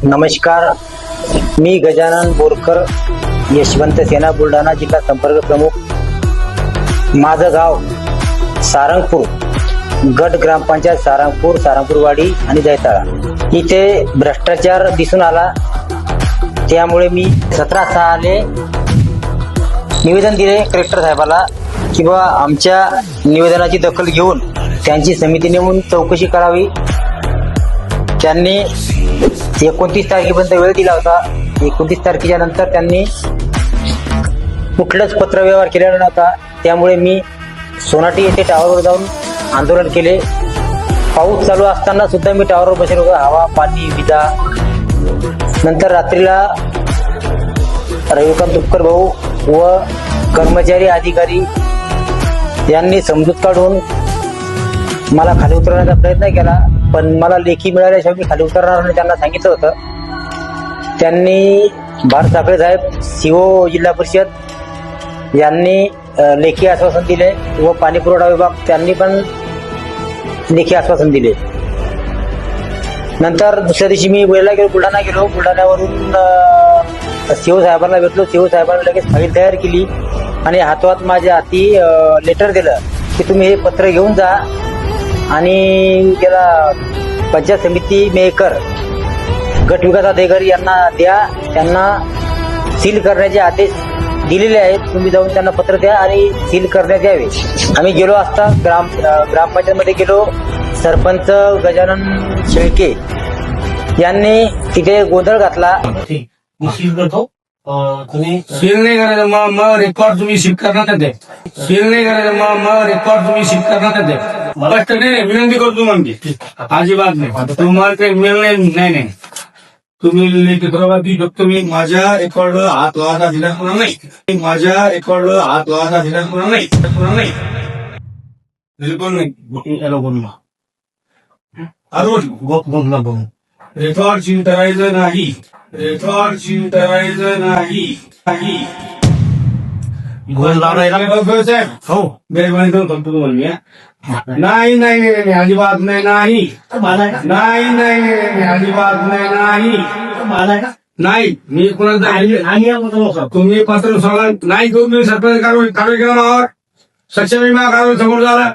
नमस्कार, मी गजानन बोरकर, यशवंत सेना, बुलढाणा जिल्हा संपर्क प्रमुख. माझं गाव सारंगपूर, गट ग्रामपंचायत सारंगपूर, सारंगपूरवाडी आणि जैताळा. इथे भ्रष्टाचार दिसून आला, त्यामुळे मी 17/6 निवेदन दिले कलेक्टर साहेबाला की बा आमच्या निवेदनाची दखल घेऊन त्यांची समिती नेमून चौकशी करावी. त्यांनी 29 तारखेपर्यंत वेळ दिला होता. 29 तारखेच्या नंतर त्यांनी कुठलंच पत्रव्यवहार केलेला नव्हता. त्यामुळे मी सोनाटी येथे टावरवर जाऊन आंदोलन केले. पाऊस चालू असताना सुद्धा मी टावरवर बसलो होतो. हवा, पाणी, विजा. नंतर रात्रीला रविकांत तुपकर भाऊ व कर्मचारी अधिकारी यांनी समजूत काढून मला खाली उतरवण्याचा प्रयत्न केला, पण मला लेखी मिळाल्याशिवाय मी खाली उतरणार नाही त्यांना सांगितलं होतं. त्यांनी भारत साखळे साहेब, सीओ जिल्हा परिषद यांनी लेखी आश्वासन दिले व पाणी पुरवठा विभाग त्यांनी पण लेखी आश्वासन दिले. नंतर दुसऱ्या दिवशी मी बुलढाणा गेलो. बुलढाण्यावरून सीओ साहेबांना भेटलो. सीओ साहेबांनी लगेच फाईल तयार केली आणि हातोहात माझ्या हाती लेटर दिलं की तुम्ही हे पत्र घेऊन जा आणि त्याला पंचायत समिती मेकर, गट विकास अधिकारी यांना द्या. त्यांना सील करण्याचे आदेश दिलेले आहेत. तुम्ही जाऊन त्यांना पत्र द्या आणि सील करण्यात यावे. आम्ही गेलो असता ग्रामपंचायतमध्ये गेलो. सरपंच गजानन शेळके यांनी तिथे गोंधळ घातला. तुम्ही सील नाही करायचं, मग रेकॉर्ड तुम्ही शिफ्ट करणार नाही. सील नाही करायचं, मग रेकॉर्ड तुम्ही शिफ्ट करणार नाही. स्पष्ट नाही, विनंती करतो म्हणजे अजिबात नाही. तुम्हाला काही मेल नाही. तुम्ही लेखी प्रभावी फक्त मी माझ्या रेकॉर्डवर हात लावायचा दिला होणार नाही. माझ्या रेकॉर्डवर हात लावायचा दिला होणार नाही. बिलकुल नाही. अरुण रेकॉर्ड सील करायचं नाही. रेकॉर्ड सील करायचं नाही. हो, मेहरबानी करून फक्त तुम्हाला नाही अजिबात नाही. अजिबात नाही. मी कोणाला तुम्ही पत्र सोडा नाही करून तुम्ही सरपंच कारवाई केला मावर सक्षम कारवाई समोर झाला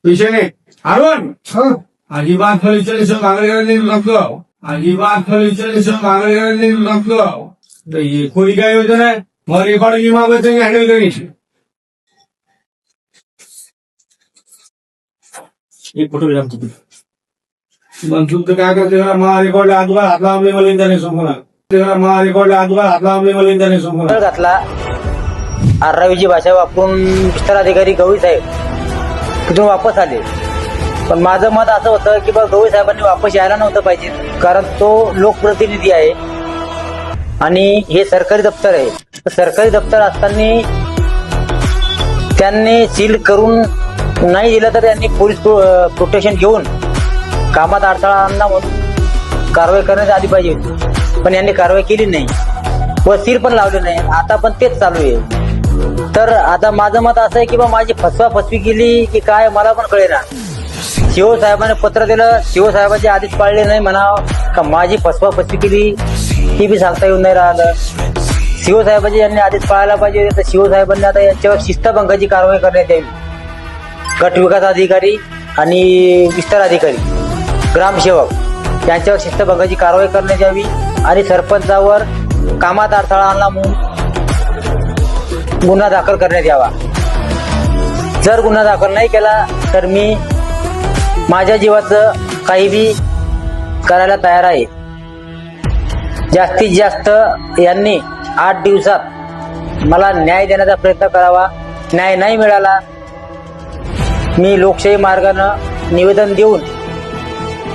विषय नाही. अरुण अजिबात फलिचर काँग्रेस लागतो. अजिबात फलिचर काँग्रेस लागतो. कोणी काय होतं नाही. मग रेकॉर्ड विमा हँडल करायची. एक फोटो मनसुख काय करते रेकॉर्ड आजोबा हात लावले मला त्याने समोर रेकॉर्ड आजोबा हात लावले मला त्याने समोर घातला. आर्रावीची भाषा वापरून विस्तार अधिकारी गवळी साहेब तिथून वापस आले. पण माझं मत असं होतं की बा गवळी साहेबांनी वापस यायला नव्हतं पाहिजे, कारण तो लोकप्रतिनिधी आहे आणि हे सरकारी दप्तर आहे. सरकारी दप्तर असताना त्यांनी सील करून नाही दिलं तर त्यांनी पोलीस प्रोटेक्शन घेऊन कामात अडथळा आणला म्हणून कारवाई करण्यात आली पाहिजे होती. पण यांनी कारवाई केली नाही व सील पण लावले नाही. आता पण तेच चालू आहे. तर आता माझं मत असं आहे की बा माझी फसवी केली की काय मला पण कळेना. सीओ साहेबांनी पत्र दिलं, सीओ साहेबांचे आदेश पाळले नाही म्हणावं का माझी फसवी केली ही बी सांगता येऊन नाही राहिलं. सीओ साहेबांचे यांनी आदेश पाळायला पाहिजे. तर सीओ साहेबांनी आता यांच्यावर शिस्तभंगाची कारवाई करण्यात यावी. गट विकास अधिकारी आणि विस्तार अधिकारी, ग्रामसेवक यांच्यावर शिस्तभंगाची कारवाई करण्यात यावी आणि सरपंचावर कामात अडथळा आणला म्हणून गुन्हा दाखल करण्यात यावा. जर गुन्हा दाखल नाही केला तर मी माझ्या जीवाचं काही बी करायला तयार आहे. जास्तीत जास्त यांनी 8 दिवसात मला न्याय देण्याचा प्रयत्न करावा. न्याय नाही मिळाला मी लोकशाही मार्गानं निवेदन देऊन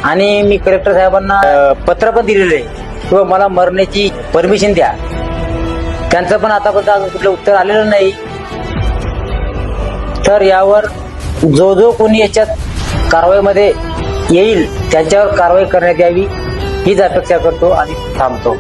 आणि मी कलेक्टर साहेबांना पत्र पण दिलेलं आहे किंवा मला मरण्याची परमिशन द्या. त्यांचं पण आतापर्यंत कुठलं उत्तर आलेलं नाही. तर यावर जो कोणी याच्यात कारवाईमध्ये येईल त्यांच्यावर कारवाई करण्यात यावी हीच अपेक्षा करतो आणि थांबतो.